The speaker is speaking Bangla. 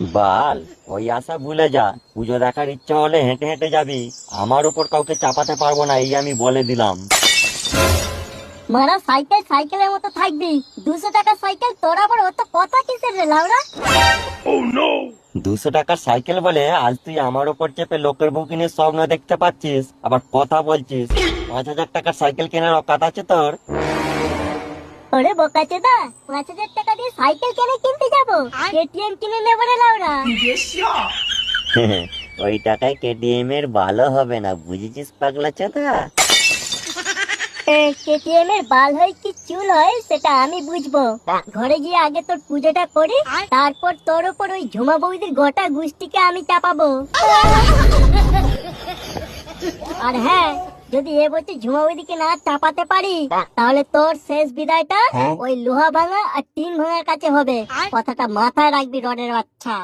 বাল, ওই আশা ভুলে যা। পুজো দেখার ইচ্ছা হলে হেঁটে হেঁটে যাবি, আমার উপর কাউকে চাপাতে পারবো না, এই আমি বলে দিলাম। মারা সাইকেল সাইকেলের মতো থাকবি। 200 টাকার সাইকেল, তোর আবার অত কথা কিসের রে লাউড়া? 200 টাকার সাইকেল বলে আজ তুই আমার উপর চেপে লোকের বউ কিনে স্বপ্ন দেখতে পাচ্ছিস, আবার কথা বলছিস। 5,000 টাকার সাইকেল কেনার অকাত আছে তোর? ওরে বোকাচোদা, 5,000 টাকা দিয়ে সাইকেল কেন কিনতে যাবো? কেটিএম কিনে নেবো রে লাউড়া। ওই টাকায় কেটিএম এর ভালো হবে না, বুঝেছিস পাগলা চোদা? কেটিএম এর বাল হয় কি চুল হয় সেটা আমি বুঝবো। ঘরে গিয়ে আগে তোর পুজোটা করি, তারপর তোর উপর ওই ঝুমা বৌদির গোটা গুষ্টিকে আমি চাপাবো। আর হ্যাঁ, যদি এবছর ঝুমা বৌদিকে না চাপাতে পারি, তাহলে তোর শেষ বিদায়টা ওই লোহা ভাঙা আর টিন ভাঙার কাছে হবে। কথাটা মাথায় রাখবি রডের বাচ্চা।